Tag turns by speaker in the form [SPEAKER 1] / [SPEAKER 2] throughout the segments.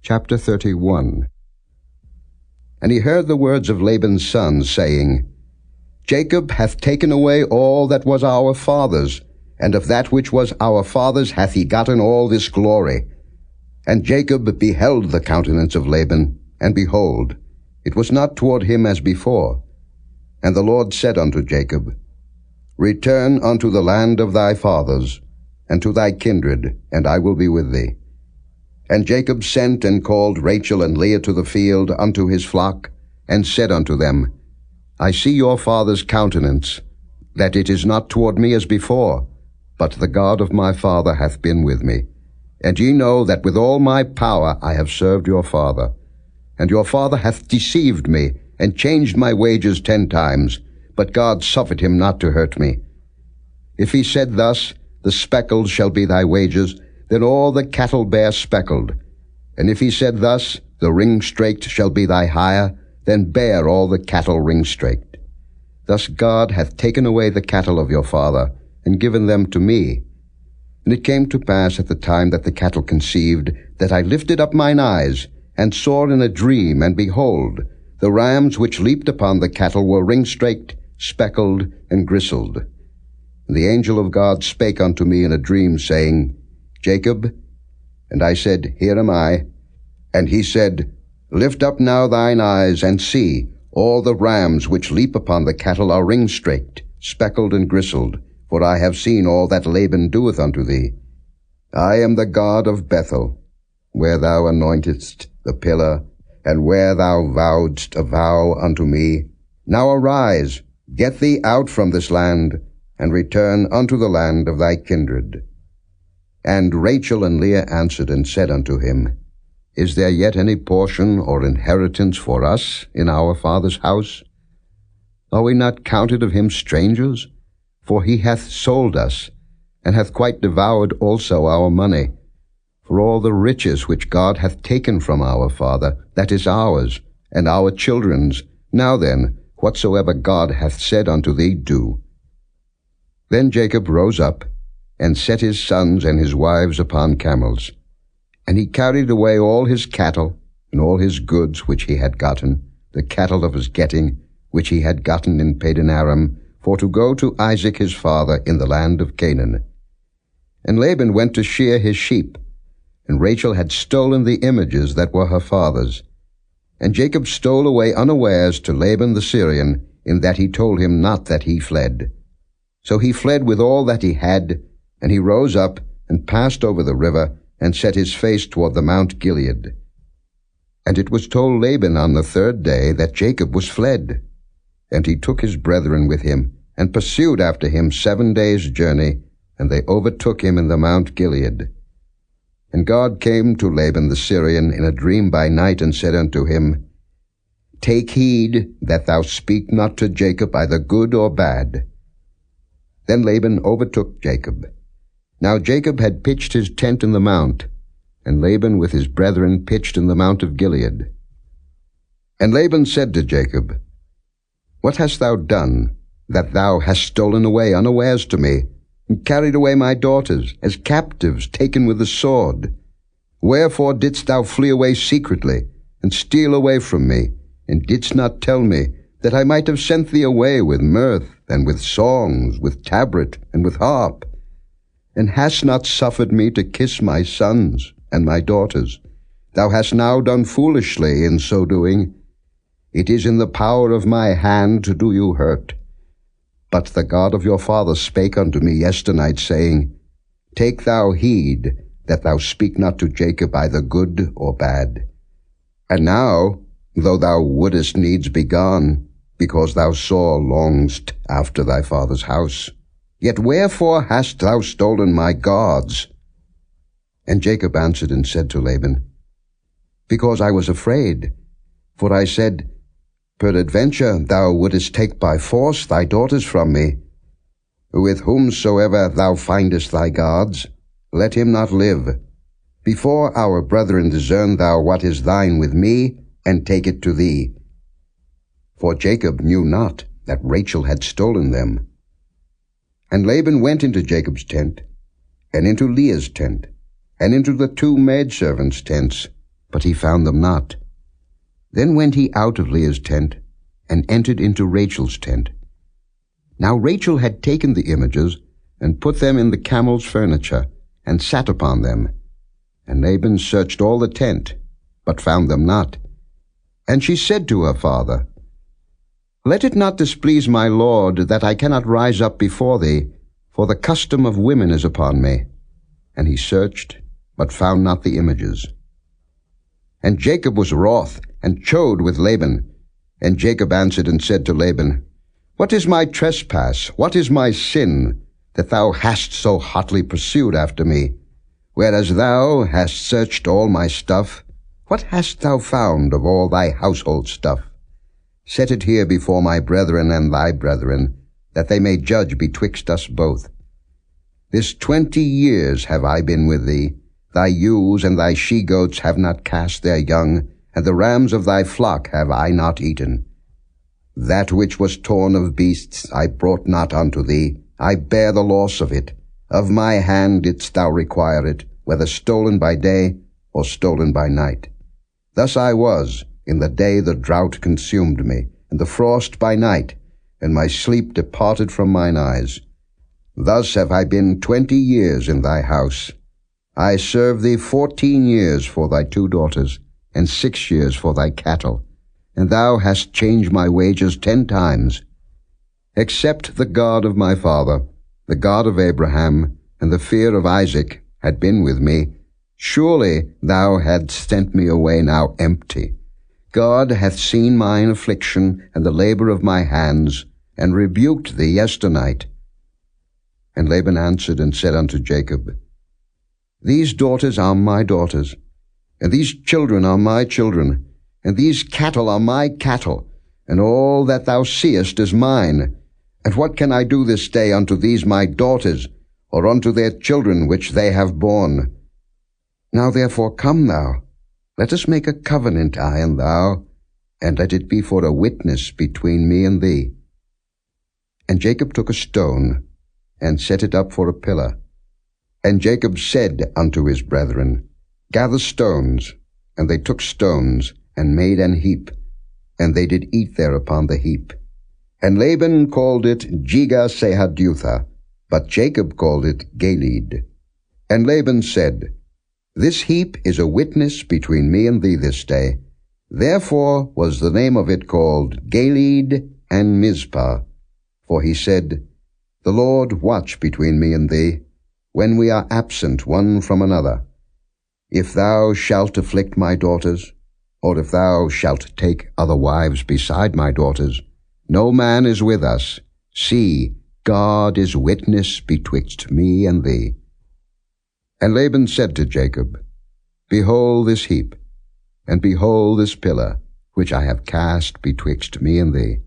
[SPEAKER 1] Chapter 31. And he heard the words of Laban's sons, saying, Jacob hath taken away all that was our father's, and of that which was our father's hath he gotten all this glory. And Jacob beheld the countenance of Laban, and behold, it was not toward him as before. And the Lord said unto Jacob, Return unto the land of thy fathers, and to thy kindred, and I will be with thee. And Jacob sent and called Rachael and Leah to the field unto his flock, and said unto them, I see your father's countenance, that it is not toward me as before, but the God of my father hath been with me. And ye know that with all my power I have served your father. And your father hath deceived me, and changed my wages 10 times, but God suffered him not to hurt me. If he said thus, The speckled shall be thy wages, then all the cattle bear speckled. And if he said thus, The ring-straked shall be thy hire, then bear all the cattle ring-straked. Thus God hath taken away the cattle of your father, and given them to me. And it came to pass at the time that the cattle conceived, that I lifted up mine eyes, and saw in a dream, and behold, the rams which leaped upon the cattle were ring-straked, speckled, and gristled. And the angel of God spake unto me in a dream, saying, Jacob. And I said, Here am I. And he said, Lift up now thine eyes, and see, all the rams which leap upon the cattle are ring-straked, speckled, and gristled, for I have seen all that Laban doeth unto thee. I am the God of Bethel, where thou anointedst the pillar, and where thou vowedst a vow unto me. Now arise, get thee out from this land, and return unto the land of thy kindred. And Rachael and Leah answered and said unto him, Is there yet any portion or inheritance for us in our father's house? Are we not counted of him strangers? For he hath sold us, and hath quite devoured also our money. For all the riches which God hath taken from our father, that is ours, and our children's. Now then, whatsoever God hath said unto thee, do. Then Jacob rose up, and set his sons and his wives upon camels. And he carried away all his cattle, and all his goods which he had gotten, the cattle of his getting, which he had gotten in Padan-aram, for to go to Isaac his father in the land of Canaan. And Laban went to shear his sheep, and Rachael had stolen the images that were her father's. And Jacob stole away unawares to Laban the Syrian, in that he told him not that he fled. So he fled with all that he had, and he rose up, and passed over the river, and set his face toward the Mount Gilead. And it was told Laban on the 3rd day that Jacob was fled. And he took his brethren with him, and pursued after him 7 days' journey, and they overtook him in the Mount Gilead. And God came to Laban the Syrian in a dream by night, and said unto him, Take heed that thou speak not to Jacob either good or bad. Then Laban overtook Jacob. Now Jacob had pitched his tent in the mount, and Laban with his brethren pitched in the mount of Gilead. And Laban said to Jacob, What hast thou done, that thou hast stolen away unawares to me, and carried away my daughters, as captives taken with the sword? Wherefore didst thou flee away secretly, and steal away from me, and didst not tell me, that I might have sent thee away with mirth, and with songs, with tabret, and with harp? And hast not suffered me to kiss my sons and my daughters? Thou hast now done foolishly in so doing. It is in the power of my hand to do you hurt. But the God of your father spake unto me yesternight, saying, Take thou heed that thou speak not to Jacob either good or bad. And now, though thou wouldest needs be gone, because thou sore longest after thy father's house, yet wherefore hast thou stolen my gods? And Jacob answered and said to Laban, Because I was afraid, for I said, Peradventure thou wouldest take by force thy daughters from me. With whomsoever thou findest thy gods, let him not live. Before our brethren discern thou what is thine with me, and take it to thee. For Jacob knew not that Rachael had stolen them. And Laban went into Jacob's tent, and into Leah's tent, and into the 2 maidservants' tents, but he found them not. Then went he out of Leah's tent, and entered into Rachel's tent. Now Rachel had taken the images, and put them in the camel's furniture, and sat upon them. And Laban searched all the tent, but found them not. And she said to her father, Let it not displease my lord, that I cannot rise up before thee, for the custom of women is upon me. And he searched, but found not the images. And Jacob was wroth, and chode with Laban. And Jacob answered and said to Laban, What is my trespass? What is my sin, that thou hast so hotly pursued after me? Whereas thou hast searched all my stuff, what hast thou found of all thy household stuff? Set it here before my brethren and thy brethren, that they may judge betwixt us both. This 20 years have I been with thee. Thy ewes and thy she-goats have not cast their young, and the rams of thy flock have I not eaten. That which was torn of beasts I brought not unto thee. I bear the loss of it. Of my hand didst thou require it, whether stolen by day or stolen by night. Thus I was, in the day the drought consumed me, and the frost by night, and my sleep departed from mine eyes. Thus have I been 20 years in thy house. I served thee 14 years for thy 2 daughters, and 6 years for thy cattle, and thou hast changed my wages 10 times. Except the God of my father, the God of Abraham, and the fear of Isaac had been with me, surely thou hadst sent me away now empty. God hath seen mine affliction and the labor of my hands, and rebuked thee yesternight. And Laban answered and said unto Jacob, These daughters are my daughters, and these children are my children, and these cattle are my cattle, and all that thou seest is mine. And what can I do this day unto these my daughters, or unto their children which they have borne? Now therefore come thou, let us make a covenant, I and thou, and let it be for a witness between me and thee. And Jacob took a stone, and set it up for a pillar. And Jacob said unto his brethren, Gather stones. And they took stones, and made an heap, and they did eat there upon the heap. And Laban called it Jegar-sahadutha, but Jacob called it Galeed. And Laban said, This heap is a witness between me and thee this day. Therefore was the name of it called Galeed and Mizpah. For he said, The Lord watch between me and thee, when we are absent one from another. If thou shalt afflict my daughters, or if thou shalt take other wives beside my daughters, no man is with us. See, God is witness betwixt me and thee. And Laban said to Jacob, Behold this heap, and behold this pillar, which I have cast betwixt me and thee.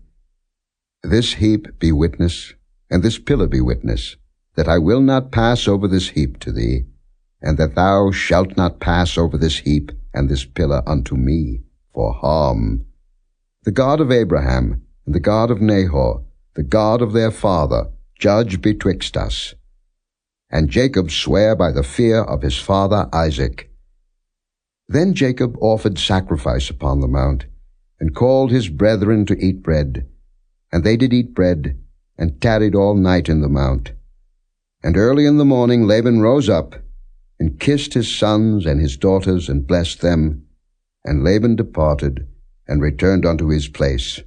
[SPEAKER 1] This heap be witness, and this pillar be witness, that I will not pass over this heap to thee, and that thou shalt not pass over this heap and this pillar unto me for harm. The God of Abraham, and the God of Nahor, the God of their father, judge betwixt us. And Jacob sware by the fear of his father Isaac. Then Jacob offered sacrifice upon the mount, and called his brethren to eat bread. And they did eat bread, and tarried all night in the mount. And early in the morning Laban rose up, and kissed his sons and his daughters, and blessed them. And Laban departed, and returned unto his place.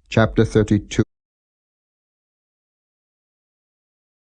[SPEAKER 1] Chapter 32.